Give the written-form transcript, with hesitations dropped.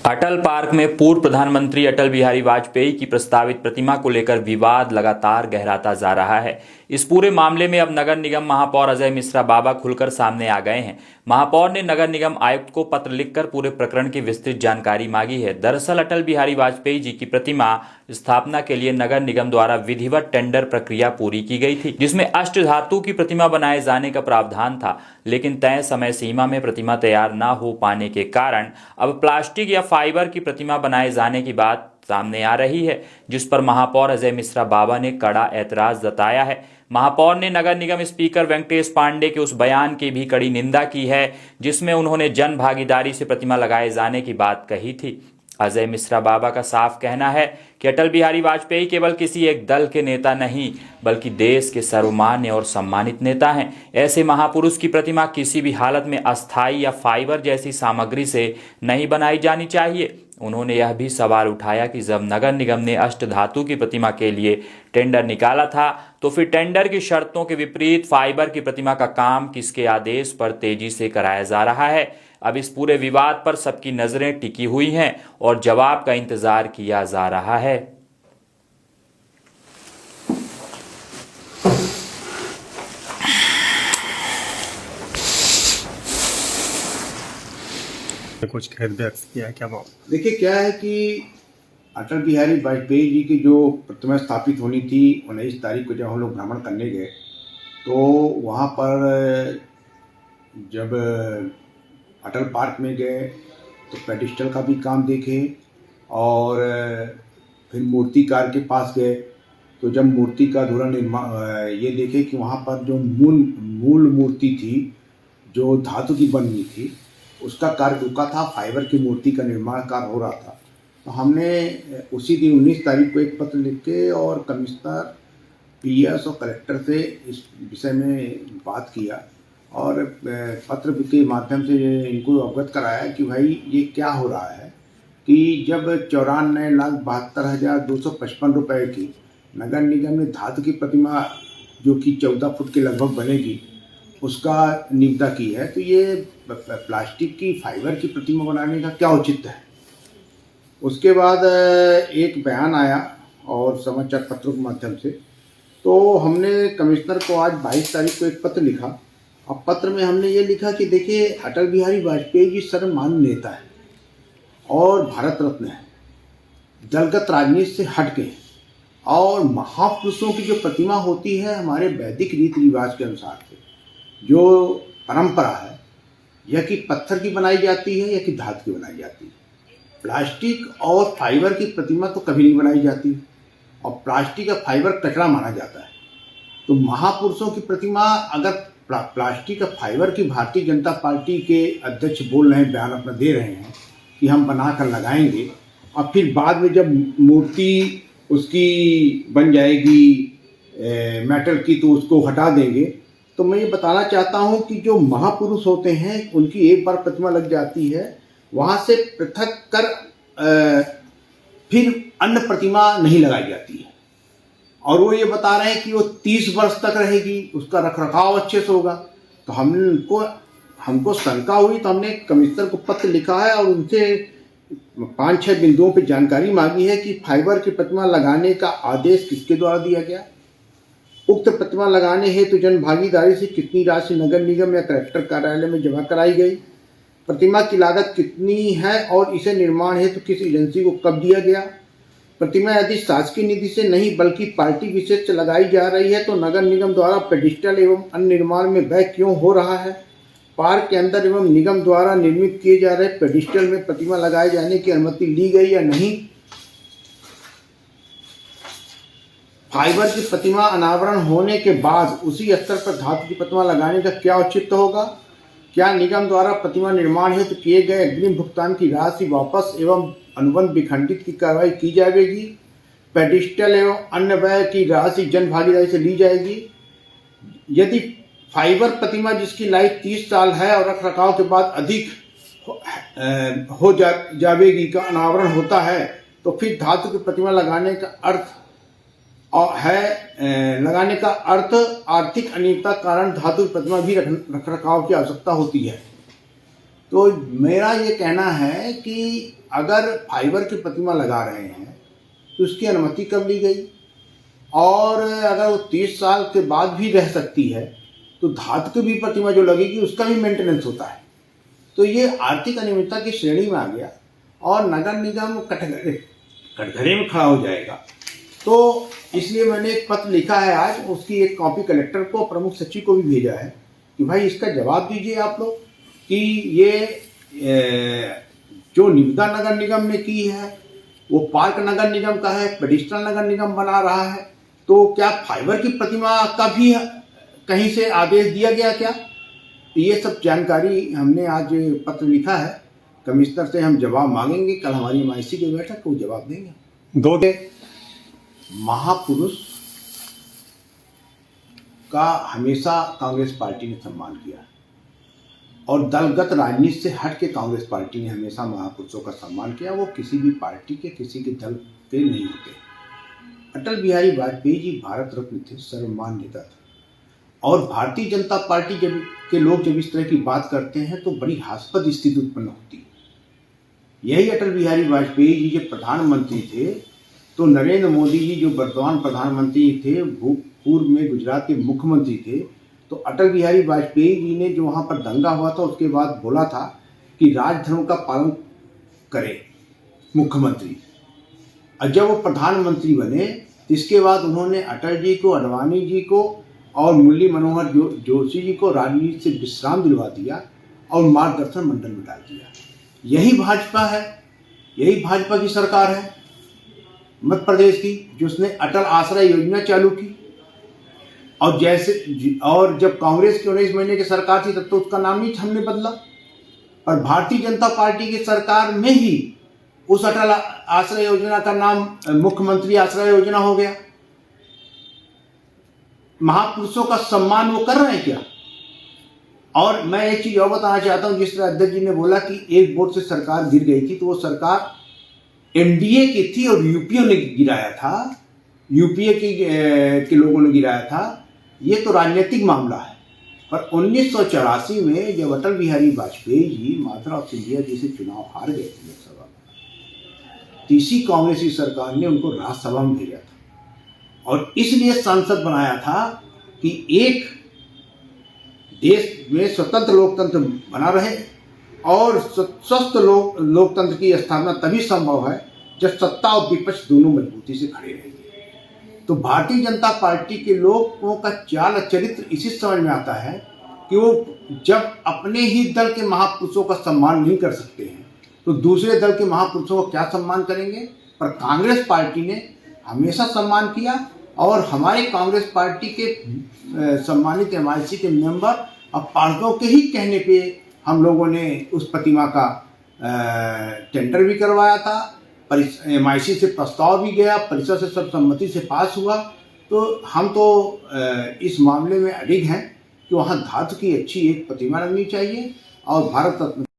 अटल park में पूर्व प्रधानमंत्री अटल बिहारी वाजपेयी की प्रस्तावित प्रतिमा को लेकर विवाद लगातार गहराता जा रहा है। इस पूरे मामले में अब नगर निगम महापौर अजय मिश्रा बाबा खुलकर सामने आ गए हैं। महापौर ने नगर निगम आयुक्त को पत्र लिखकर पूरे प्रकरण की विस्तृत जानकारी मांगी है। दरअसल अटल बिहारी वाजपेयी जी की प्रतिमा स्थापना के लिए नगर निगम द्वारा विधिवत टेंडर प्रक्रिया पूरी की गई थी, जिसमें अष्ट धातु की प्रतिमा बनाए जाने का प्रावधान था, लेकिन तय समय सीमा में प्रतिमा तैयार न हो पाने के कारण अब प्लास्टिक या फाइबर की प्रतिमा बनाए जाने की बात सामने आ रही है, जिस पर महापौर अजय मिश्रा बाबा ने कड़ा ऐतराज जताया है। महापौर ने नगर निगम स्पीकर वेंकटेश पांडे के उस बयान की भी कड़ी निंदा की है, जिसमें उन्होंने जन भागीदारी से प्रतिमा लगाए जाने की बात कही थी। अजय मिश्रा बाबा का साफ कहना है कि अटल बिहारी वाजपेयी केवल किसी एक दल के नेता नहीं, बल्कि देश के सर्वमान्य और सम्मानित नेता हैं। ऐसे महापुरुष की प्रतिमा किसी भी हालत में अस्थायी या फाइबर जैसी सामग्री से नहीं बनाई जानी चाहिए। उन्होंने यह भी सवाल उठाया कि जब नगर निगम ने अष्ट धातु की प्रतिमा के लिए टेंडर निकाला था, तो फिर टेंडर की शर्तों के विपरीत फाइबर की प्रतिमा का काम किसके आदेश पर तेजी से कराया जा रहा है। अब इस पूरे विवाद पर सबकी नजरें टिकी हुई हैं और जवाब का इंतजार किया जा रहा है। कुछ खेद व्यक्त किया है क्या मामला? देखिए क्या है कि अटल बिहारी वाजपेयी जी की जो प्रतिमा स्थापित होनी थी 19 तारीख को जब हम लोग भ्रमण करने गए, तो वहाँ पर जब अटल पार्क में गए तो पेडिस्टल का भी काम देखे और फिर मूर्तिकार के पास गए, तो जब मूर्ति का अधूरा निर्माण ये देखे कि वहाँ पर जो मूल मूर्ति थी जो धातु की बनी थी उसका कार्य रुका था, फाइबर की मूर्ति का निर्माण कार्य हो रहा था। तो हमने उसी दिन 19 तारीख को एक पत्र लिख के और कमिश्नर, पीएस और कलेक्टर से इस विषय में बात किया और पत्र के माध्यम से इनको अवगत कराया कि भाई ये क्या हो रहा है कि जब 94,72,255 रुपये की नगर निगम ने धातु की प्रतिमा जो कि 14 फुट के लगभग बनेगी उसका निविदा की है, तो ये प्लास्टिक की फाइबर की प्रतिमा बनाने का क्या औचित्य है। उसके बाद एक बयान आया और समाचार पत्रों के माध्यम से, तो हमने कमिश्नर को आज 22 तारीख को एक पत्र लिखा। अब पत्र में हमने ये लिखा कि देखिए अटल बिहारी वाजपेयी जी सर्वमान्य नेता है और भारत रत्न है, दलगत राजनीति से हट के, और महापुरुषों की जो प्रतिमा होती है हमारे वैदिक रीति रिवाज के अनुसार से जो परंपरा है, यह कि पत्थर की बनाई जाती है या कि धातु की बनाई जाती है। प्लास्टिक और फाइबर की प्रतिमा तो कभी नहीं बनाई जाती और प्लास्टिक या फाइबर कचरा माना जाता है। तो महापुरुषों की प्रतिमा अगर प्लास्टिक और फाइबर की भारतीय जनता पार्टी के अध्यक्ष बोल रहे हैं, बयान अपना दे रहे हैं कि हम बना कर लगाएंगे और फिर बाद में जब मूर्ति उसकी बन जाएगी मेटल की तो उसको हटा देंगे, तो मैं ये बताना चाहता हूँ कि जो महापुरुष होते हैं उनकी एक बार प्रतिमा लग जाती है, वहाँ से पृथक कर फिर अन्य प्रतिमा नहीं लगाई जाती है। और वो ये बता रहे हैं कि वो 30 वर्ष तक रहेगी, उसका रखरखाव अच्छे से होगा। तो हमको शंका हुई, तो हमने कमिश्नर को पत्र लिखा है और उनसे 5-6 बिंदुओं पर जानकारी मांगी है कि फाइबर की प्रतिमा लगाने का आदेश किसके द्वारा दिया गया, उक्त प्रतिमा लगाने हेतु जन भागीदारी से कितनी राशि नगर निगम या कलेक्टर कार्यालय में जमा कराई गई, प्रतिमा की लागत कितनी है और इसे निर्माण हेतु किस एजेंसी को कब दिया गया, प्रतिमा यदि शासकीय निधि से नहीं बल्कि पार्टी विशेष से लगाई जा रही है तो नगर निगम द्वारा पेडिस्टल एवं अन्य निर्माण में व्यय क्यों हो रहा है, पार्क के अंदर एवं निगम द्वारा निर्मित किए जा रहे पेडिस्टल में प्रतिमा लगाए जाने की अनुमति ली गई या नहीं, फाइबर की प्रतिमा अनावरण होने के बाद उसी स्तर पर धातु की प्रतिमा लगाने का क्या औचित्य होगा, क्या निगम द्वारा प्रतिमा निर्माण हेतु किए गए अग्रिम भुगतान की राशि वापस एवं अनुबंध विखंडित की कार्रवाई की जाएगी, पेडिस्टल एवं अन्य व्यय की राशि जन भागीदारी से ली जाएगी, यदि फाइबर प्रतिमा जिसकी लाइफ 30 साल है और रख रखाव के बाद अधिक हो जाएगी का अनावरण होता है, तो फिर धातु की प्रतिमा लगाने का अर्थ आर्थिक अनियमितता कारण धातु की प्रतिमा भी रख रखाव की आवश्यकता होती है। तो मेरा ये कहना है कि अगर फाइबर की प्रतिमा लगा रहे हैं तो उसकी अनुमति कब ली गई, और अगर वो 30 साल के बाद भी रह सकती है तो धातु की भी प्रतिमा जो लगेगी उसका भी मेंटेनेंस होता है। तो ये आर्थिक अनियमितता की श्रेणी में आ गया और नगर निगम कटघरे में खड़ा हो जाएगा। तो इसलिए मैंने एक पत्र लिखा है आज, उसकी एक कॉपी कलेक्टर को, प्रमुख सचिव को भी भेजा है कि भाई इसका जवाब दीजिए आप लोग कि ये जो निविदा नगर निगम ने की है वो पार्क नगर निगम का है, पेडिस्ट्रियल नगर निगम बना रहा है, तो क्या फाइबर की प्रतिमा का भी कहीं से आदेश दिया गया क्या? ये सब जानकारी हमने आज पत्र लिखा है, कमिश्नर से हम जवाब मांगेंगे। कल हमारी MIC की बैठक को जवाब देंगे। 2 महापुरुष का हमेशा कांग्रेस पार्टी ने सम्मान किया और दलगत राजनीति से हट के कांग्रेस पार्टी ने हमेशा महापुरुषों का सम्मान किया। वो किसी भी पार्टी के, किसी के दल के नहीं होते। अटल बिहारी वाजपेयी जी भारत रत्न थे, सर्वमान्य नेता थे, और भारतीय जनता पार्टी के लोग जब इस तरह की बात करते हैं तो बड़ी हास्यास्पद स्थिति उत्पन्न होती है। यही अटल बिहारी वाजपेयी जी जब प्रधानमंत्री थे तो नरेंद्र मोदी जी जो वर्तमान प्रधानमंत्री थे, पूर्व में गुजरात के मुख्यमंत्री थे, तो अटल बिहारी वाजपेयी जी ने जो वहाँ पर दंगा हुआ था उसके बाद बोला था कि राजधर्म का पालन करें मुख्यमंत्री। और जब वो प्रधानमंत्री बने इसके बाद उन्होंने अटल जी को, अडवाणी जी को और मुरली मनोहर जोशी जी को राजनीति से विश्राम दिलवा दिया और मार्गदर्शन मंडल में डाल दिया। यही भाजपा है, यही भाजपा की सरकार है मध्य प्रदेश की, जिसने अटल आश्रय योजना चालू की। और जब कांग्रेस की 19 महीने की सरकार थी तब तो उसका नाम नहीं हमने बदला, पर भारतीय जनता पार्टी की सरकार में ही उस अटल आश्रय योजना का नाम मुख्यमंत्री आश्रय योजना हो गया। महापुरुषों का सम्मान वो कर रहे हैं क्या? और मैं एक चीज और बताना चाहता हूं, जिस तरह अध्यक्ष जी ने बोला कि एक वोट से सरकार गिर गई थी, तो वो सरकार NDA की थी और यूपीए ने गिराया था, यूपीए के लोगों ने गिराया था। ये तो राजनीतिक मामला है। पर 1984 में जब अटल बिहारी वाजपेयी जी मादरा ऑफ इंडिया जी से चुनाव हार गए थे लोकसभा में, तीसरी कांग्रेसी सरकार ने उनको राज्यसभा में भेजा था और इसलिए सांसद बनाया था कि एक देश में स्वतंत्र लोकतंत्र बना रहे, और स्वस्थ लोकतंत्र की स्थापना तभी संभव है जब सत्ता और विपक्ष दोनों मजबूती से खड़े रहेंगे। तो भारतीय जनता पार्टी के लोगों का चाल चरित्र इसी समझ में आता है कि वो जब अपने ही दल के महापुरुषों का सम्मान नहीं कर सकते हैं तो दूसरे दल के महापुरुषों का क्या सम्मान करेंगे। पर कांग्रेस पार्टी ने हमेशा सम्मान किया और हमारे कांग्रेस पार्टी के सम्मानित MIC के मेंबर और पार्षदों के ही कहने पे हम लोगों ने उस प्रतिमा का टेंडर भी करवाया था, MIC से प्रस्ताव भी गया, परिषद से सर्वसम्मति से पास हुआ। तो हम तो इस मामले में अडिग हैं कि वहाँ धातु की अच्छी एक प्रतिमा लगनी चाहिए और भारत रत्न